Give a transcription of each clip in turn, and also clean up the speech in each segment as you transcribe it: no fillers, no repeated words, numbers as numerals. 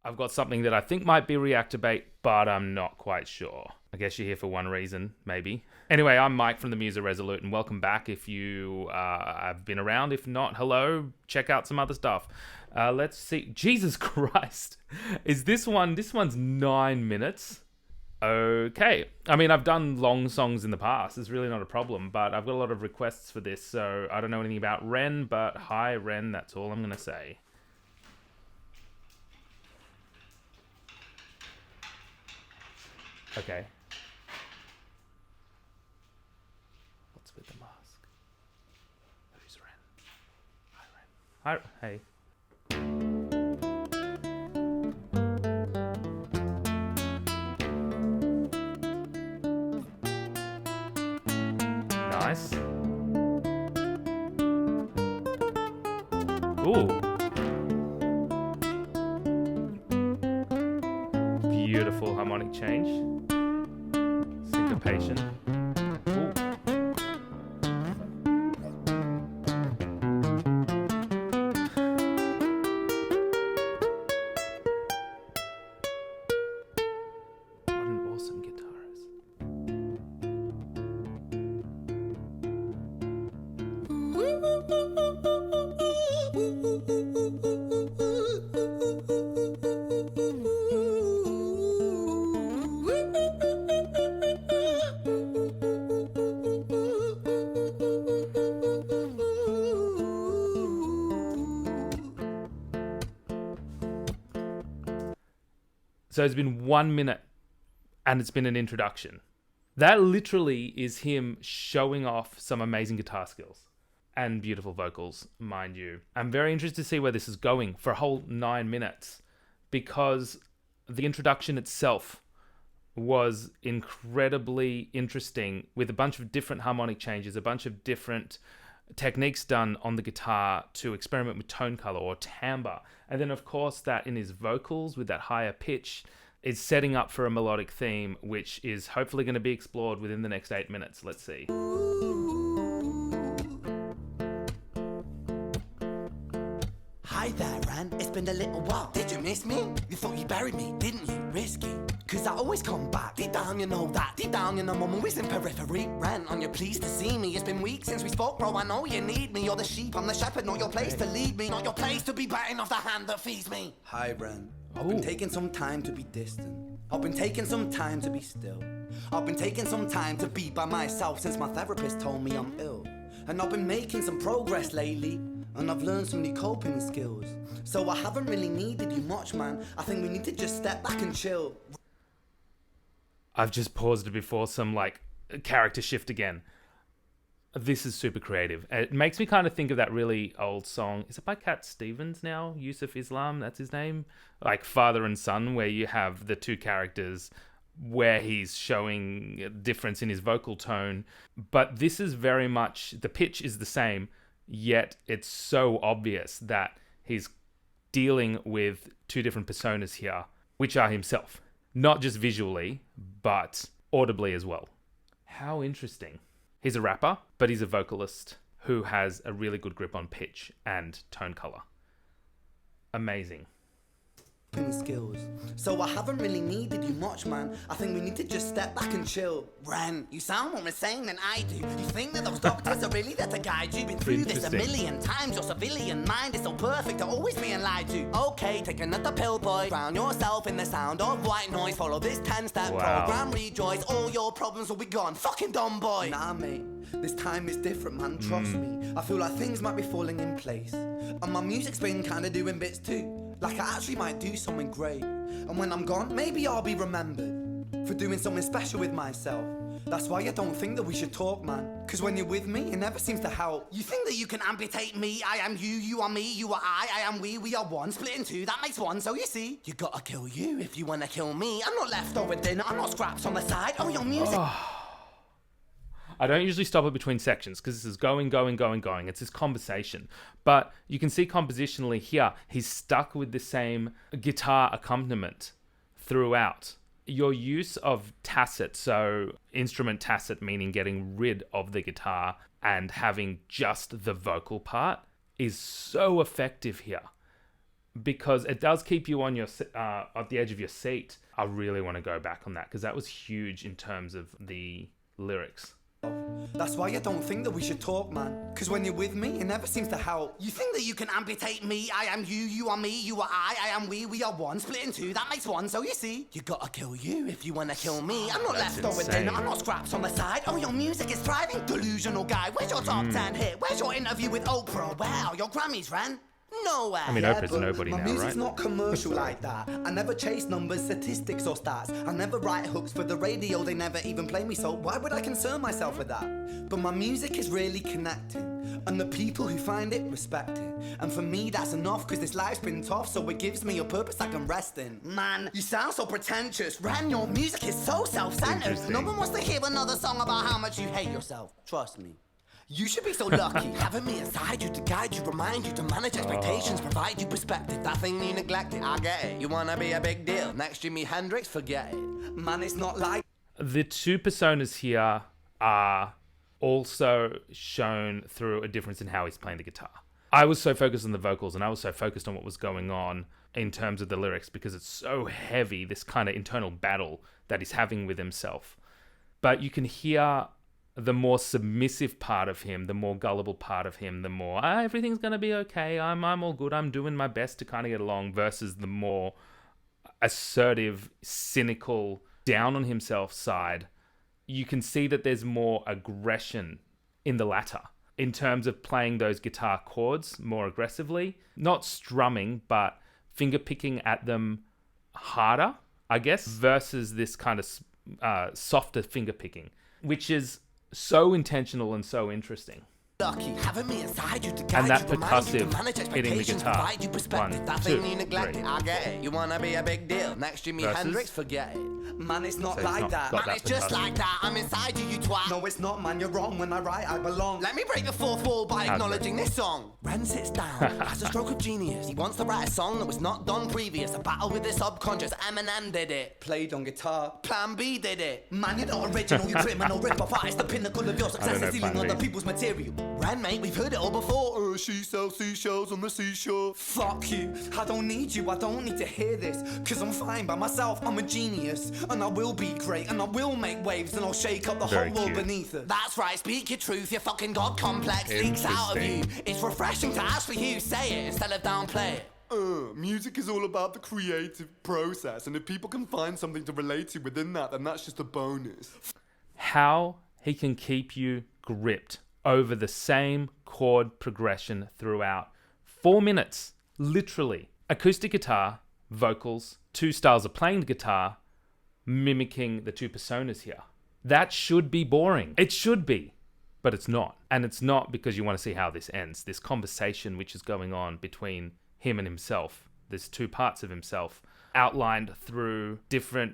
I've got something that I think might be REACTABAIT, but I'm not quite sure. I guess you're here for one reason, maybe. Anyway, I'm Mike from the Muser Resolute, and welcome back if you have been around. If not, hello, check out some other stuff. Let's see. Jesus Christ. Is this one? This one's 9 minutes. Okay. I mean, I've done long songs in the past. It's really not a problem, but I've got a lot of requests for this, so I don't know anything about Ren, but hi, Ren. That's all I'm going to say. Okay. What's with the mask? Who's Ren? Hi, Ren. Hi. Hey. Nice. Ooh. Beautiful harmonic change. Syncopation. Ooh. What an awesome guitarist. So it's been 1 minute and it's been an introduction. That literally is him showing off some amazing guitar skills and beautiful vocals, mind you. I'm very interested to see where this is going for a whole 9 minutes, because the introduction itself was incredibly interesting, with a bunch of different harmonic changes, a bunch of different techniques done on the guitar to experiment with tone color or timbre. And then, of course, that in his vocals with that higher pitch is setting up for a melodic theme, which is hopefully going to be explored within the next 8 minutes. Let's see. Hi there, Ren. It's been a little while. Did you miss me? You thought you buried me, didn't you? Risky. Cause I always come back. Deep down, you know that. Deep down, you know I'm always in periphery. Ren, on your pleased to see me. It's been weeks since we spoke, bro. I know you need me. You're the sheep, I'm the shepherd. Not your place to lead me. Not your place to be biting off the hand that feeds me. Hi, Ren. I've been taking some time to be distant. I've been taking some time to be still. I've been taking some time to be by myself since my therapist told me I'm ill. And I've been making some progress lately. And I've learned some new coping skills. So I haven't really needed you much, man. I think we need to just step back and chill. I've just paused it before some character shift again. This is super creative. It makes me kind of think of that really old song. Is it by Cat Stevens now? Yusuf Islam, that's his name? Like Father and Son, where you have the two characters where he's showing a difference in his vocal tone. But this is very much, the pitch is the same, yet it's so obvious that he's dealing with two different personas here, which are himself. Not just visually, but audibly as well. How interesting. He's a rapper, but he's a vocalist who has a really good grip on pitch and tone color. Amazing. Skills. So I haven't really needed you much, man. I think we need to just step back and chill. Ren, you sound more insane than I do. You think that those doctors are really there to guide you? Been through this a million times. Your civilian mind is so perfect to always being lied to. Okay, take another pill, boy. Drown yourself in the sound of white noise. Follow this 10-step program, rejoice. All your problems will be gone. Fucking dumb boy. Nah, mate. This time is different, man. Trust me. I feel like things might be falling in place. And my music's been kinda doing bits too. Like I actually might do something great. And when I'm gone, maybe I'll be remembered for doing something special with myself. That's why I don't think that we should talk, man. Cause when you're with me, it never seems to help. You think that you can amputate me? I am you, you are me, you are I am we are one. Split in two, that makes one. So you see, you gotta kill you if you wanna kill me. I'm not leftover dinner, I'm not scraps on the side. Oh, your music. I don't usually stop it between sections because this is going. It's this conversation. But you can see compositionally here, he's stuck with the same guitar accompaniment throughout. Your use of tacit, so instrument tacit meaning getting rid of the guitar and having just the vocal part, is so effective here. because it does keep you on your at the edge of your seat. I really want to go back on that because that was huge in terms of the lyrics. That's why I don't think that we should talk, man. Cause when you're with me, it never seems to help. You think that you can amputate me? I am you, you are me, you are I am we are one. Split in two, that makes one. So you see, you gotta kill you if you wanna kill me. I'm not That's left over insane. dinner, I'm not scraps on the side. Oh, your music is thriving, delusional guy. Where's your top 10 hit? Where's your interview with Oprah? Where are your Grammys, Ren? Nowhere. I mean, Yeah, Oprah's but nobody my now, music's right? not commercial like that. I never chase numbers, statistics or stats. I never write hooks for the radio, they never even play me, so why would I concern myself with that? But my music is really connecting, and the people who find it respect it. And for me that's enough, cause this life's been tough, so it gives me a purpose I can rest in. Man, you sound so pretentious. Ren, your music is so self-centered. Interesting. No one wants to hear another song about how much you hate yourself. Trust me. You should be so lucky, having me inside you to guide you, remind you to manage expectations, provide you perspective. That thing you neglected, I get it. You wanna be a big deal, next Jimi Hendrix, forget it. Man, it's not like... The two personas here are also shown through a difference in how he's playing the guitar. I was so focused on the vocals and I was so focused on what was going on in terms of the lyrics because it's so heavy, this kind of internal battle that he's having with himself. But you can hear the more submissive part of him, the more gullible part of him, the more everything's going to be okay, I'm all good, I'm doing my best to kind of get along, versus the more assertive, cynical, down on himself side. You can see that there's more aggression in the latter in terms of playing those guitar chords more aggressively, not strumming, but finger picking at them harder, I guess, versus this kind of softer finger picking, which is so intentional and so interesting. Lucky, having me inside you to And guide that you, remind you to percussive manage hitting the expectations, guitar. provide you perspective. 1, That 2, thing you neglected, 3. I get it. You wanna be a big deal, next Jimi Versus? Hendrix, forget it. Man, it's not So he's like not that. got Man, that it's just percussive. like that. I'm inside you, you twat. No, it's not, man. You're wrong. When I write, I belong. Let me break the fourth wall by How's acknowledging this song. Ren sits down, has a stroke of genius. He wants to write a song that was not done previous. A battle with the subconscious. Eminem did it. Played on guitar. Plan B did it. Man, you're not original. You're criminal. Rip-off artist. The pinnacle of your success know is stealing Plan other B. people's material. Ren, mate, we've heard it all before. She sells seashells on the seashore. Fuck you. I don't need you. I don't need to hear this. Cause I'm fine by myself. I'm a genius. And I will be great. And I will make waves. And I'll shake up the Very whole world cute. beneath it. That's right. Speak your truth. Your fucking God complex leaks out of you. Interesting. It's refreshing to actually you say it instead of downplay it. Music is all about the creative process, and if people can find something to relate to within that, then that's just a bonus. How he can keep you gripped over the same chord progression throughout 4 minutes, literally. Acoustic guitar, vocals, 2 styles of playing the guitar, mimicking the 2 personas here. That should be boring. It should be, but it's not. And it's not because you want to see how this ends. This conversation which is going on between him and himself. There's 2 parts of himself outlined through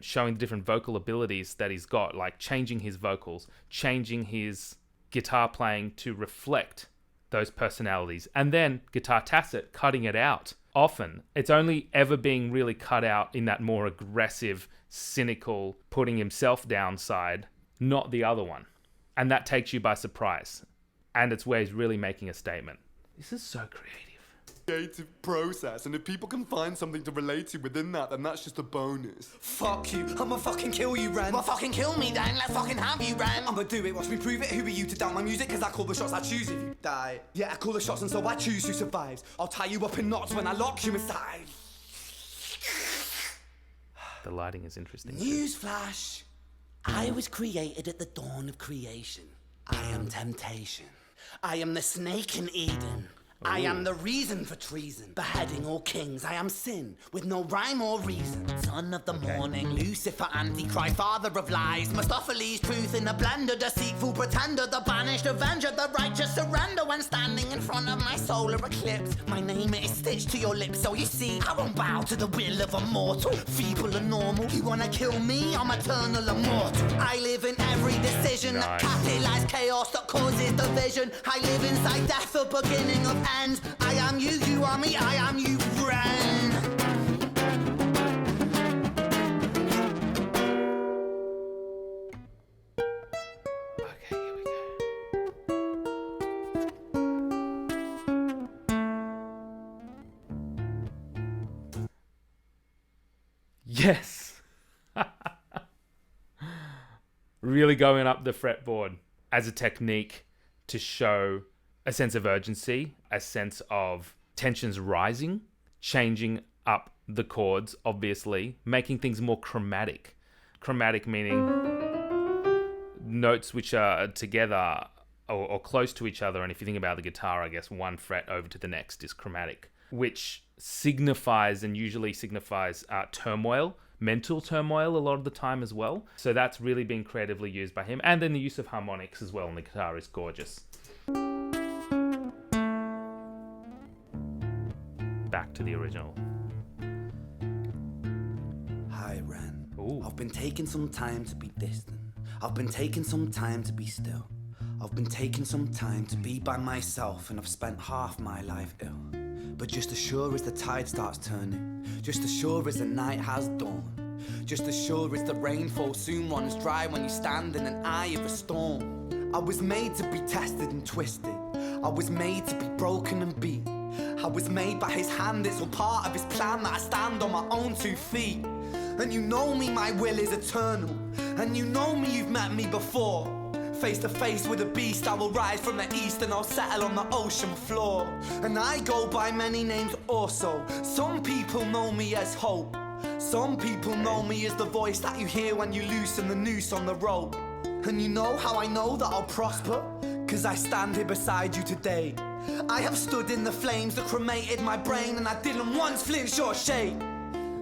showing the different vocal abilities that he's got, like changing his vocals, changing his guitar playing to reflect those personalities, and then guitar tacit, cutting it out. Often, it's only ever being really cut out in that more aggressive, cynical, putting himself down side, not the other one. And that takes you by surprise. And it's where he's really making a statement. This is so creative. Creative process, and if people can find something to relate to within that, then that's just a bonus. Fuck you. I'ma fucking kill you, Ren. Well, fucking kill me then. Let's fucking have you, Ren. I'ma do it. Watch me prove it. Who are you to doubt my music? Cause I call the shots I choose if you die. Yeah, I call the shots and so I choose who survives. I'll tie you up in knots when I lock you inside. The lighting is interesting. Newsflash. I was created at the dawn of creation. I am temptation. I am the snake in Eden. I am the reason for treason, beheading all kings. I am sin, with no rhyme or reason. Son of the morning, Lucifer, Antichrist, father of lies. Mephistophelies, truth in a blender, deceitful pretender, the banished avenger, the righteous surrender. When standing in front of my solar eclipse, my name is stitched to your lips. So you see, I won't bow to the will of a mortal, feeble and normal. You wanna kill me? I'm eternal immortal. I live in every decision that catalyzes chaos, that causes division. I live inside death, the beginning of end. I am you, you are me, I am you, Ren. Okay, here we go. Yes. Really going up the fretboard as a technique to show a sense of urgency, a sense of tensions rising, changing up the chords, obviously, making things more chromatic. Chromatic meaning notes which are together or close to each other. And if you think about the guitar, I guess one fret over to the next is chromatic, which signifies and usually signifies turmoil, mental turmoil a lot of the time as well. So that's really been creatively used by him. And then the use of harmonics as well on the guitar is gorgeous. Back to the original. Hi Ren. Ooh. I've been taking some time to be distant. I've been taking some time to be still. I've been taking some time to be by myself, and I've spent half my life ill. But just as sure as the tide starts turning, just as sure as the night has dawned, just as sure as the rainfall soon runs dry when you stand in an eye of a storm. I was made to be tested and twisted. I was made to be broken and beat. I was made by his hand, it's all part of his plan that I stand on my own 2 feet. And you know me, my will is eternal. And you know me, you've met me before. Face to face with a beast, I will rise from the east and I'll settle on the ocean floor. And I go by many names also. Some people know me as hope. Some people know me as the voice that you hear when you loosen the noose on the rope. And you know how I know that I'll prosper? 'Cause I stand here beside you today. I have stood in the flames that cremated my brain, and I didn't once flinch or shake.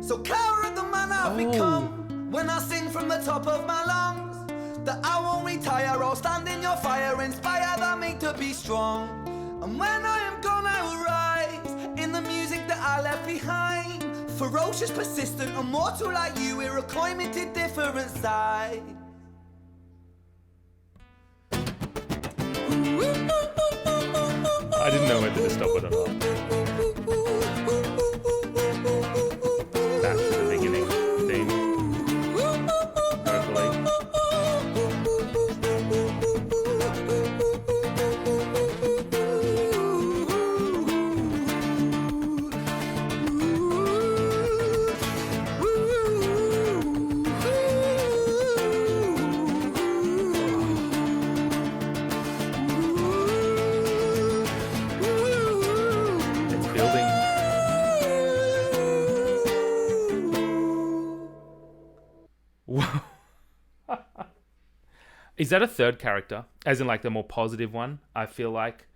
So cower at the man I've become when I sing from the top of my lungs. That I won't retire, I'll stand in your fire, inspire that me to be strong. And when I am gone, I will rise in the music that I left behind. Ferocious, persistent, immortal like you, we're a climate different side. I didn't know whether to stop it or not. Back to the beginning theme. Hopefully. Is that a third character? As in like the more positive one? I feel like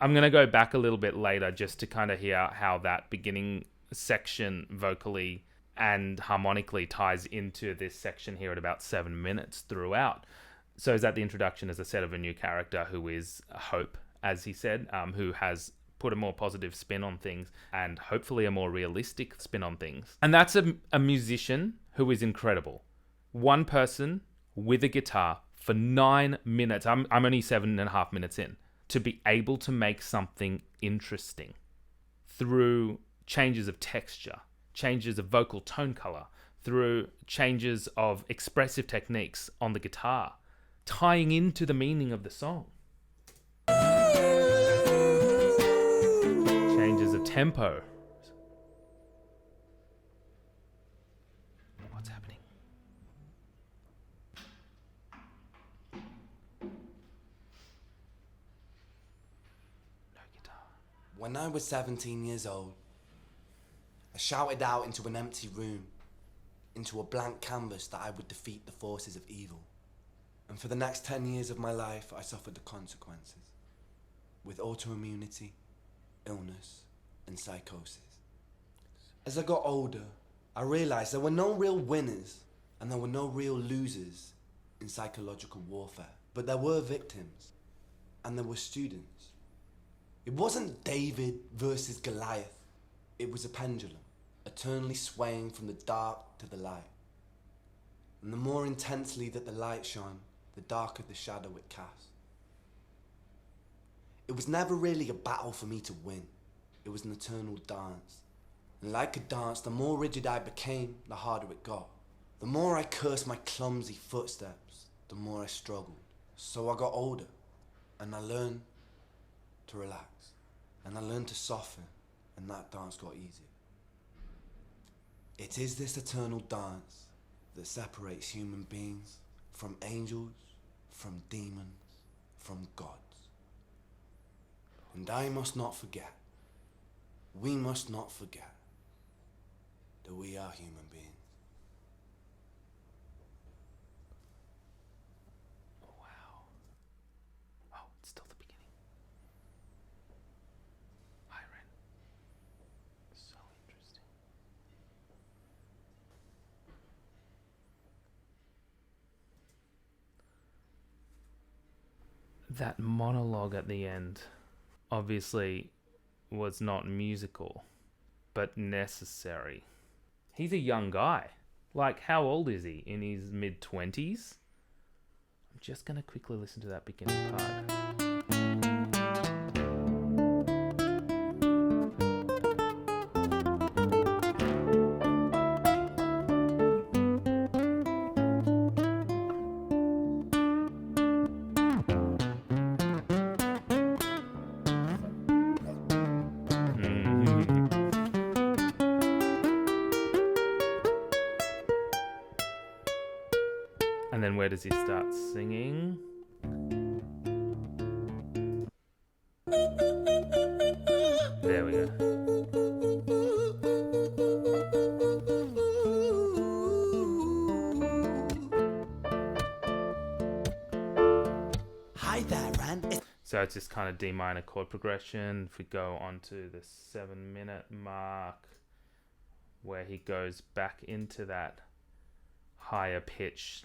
I'm going to go back a little bit later just to kind of hear how that beginning section vocally and harmonically ties into this section here at about 7 minutes throughout. So is that the introduction, as I said, of a new character who is Hope, as he said, who has put a more positive spin on things and hopefully a more realistic spin on things. And that's a musician who is incredible. One person with a guitar for 9 minutes. I'm only 7.5 minutes in. To be able to make something interesting through changes of texture, changes of vocal tone color, through changes of expressive techniques on the guitar, tying into the meaning of the song. Changes of tempo. What's happening? No guitar. When I was 17 years old, I shouted out into an empty room, into a blank canvas that I would defeat the forces of evil. And for the next 10 years of my life, I suffered the consequences, with autoimmunity, illness, and psychosis. As I got older, I realized there were no real winners and there were no real losers in psychological warfare, but there were victims and there were students. It wasn't David versus Goliath. It was a pendulum, eternally swaying from the dark to the light. And the more intensely that the light shone, the darker the shadow it cast. It was never really a battle for me to win. It was an eternal dance. And like a dance, the more rigid I became, the harder it got. The more I cursed my clumsy footsteps, the more I struggled. So I got older, and I learned to relax. And I learned to soften, and that dance got easier. It is this eternal dance that separates human beings from angels, from demons, from gods. And I must not forget, we must not forget, that we are human beings. Wow. Oh, it's still the beginning. Hi, Ren. So interesting. That monologue at the end obviously was not musical, but necessary. He's a young guy. Like, how old is he? In his mid-20s? I'm just going to quickly listen to that beginning part. And then where does he start singing? There we go. Hi there, Ren. So it's just kind of D minor chord progression. If we go on to the 7-minute mark, where he goes back into that higher pitch,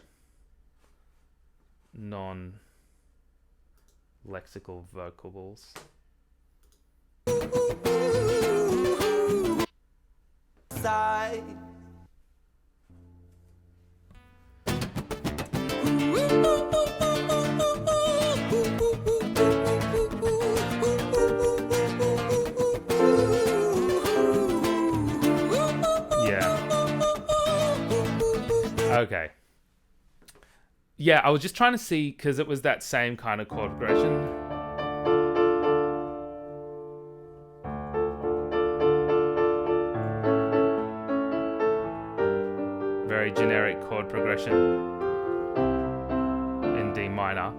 non-lexical vocables. Side. Okay. Yeah, I was just trying to see, because it was that same kind of chord progression. Very generic chord progression in D minor,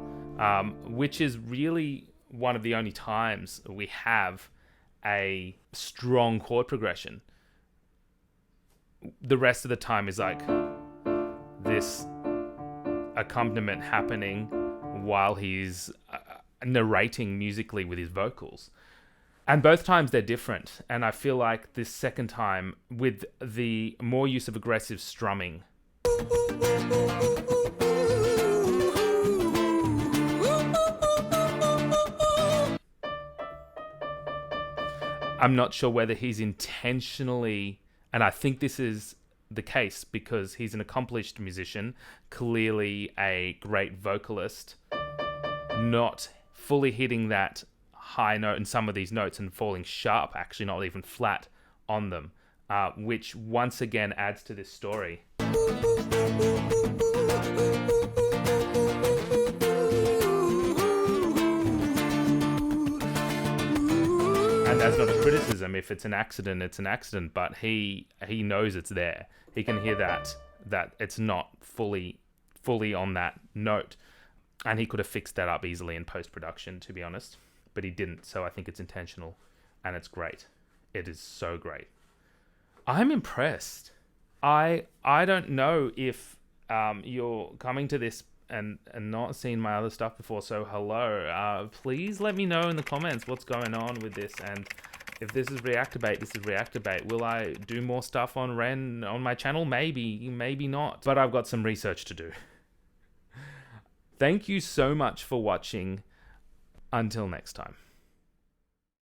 which is really one of the only times we have a strong chord progression. The rest of the time is like this accompaniment happening while he's narrating musically with his vocals. And both times they're different. And I feel like this second time, with the more use of aggressive strumming, I'm not sure whether he's intentionally, and I think this is the case because he's an accomplished musician, clearly a great vocalist, not fully hitting that high note in some of these notes and falling sharp, actually not even flat on them, which once again adds to this story. And that's not a criticism. If it's an accident, it's an accident. But he knows it's there. He can hear that it's not fully on that note, and he could have fixed that up easily in post-production, to be honest. But he didn't. So I think it's intentional, and it's great. It is so great. I'm impressed. I don't know if you're coming to this and not seen my other stuff before, so hello. Please let me know in the comments what's going on with this, and if this is REACTABAIT, this is REACTABAIT. Will I do more stuff on Ren on my channel? Maybe, maybe not. But I've got some research to do. Thank you so much for watching. Until next time.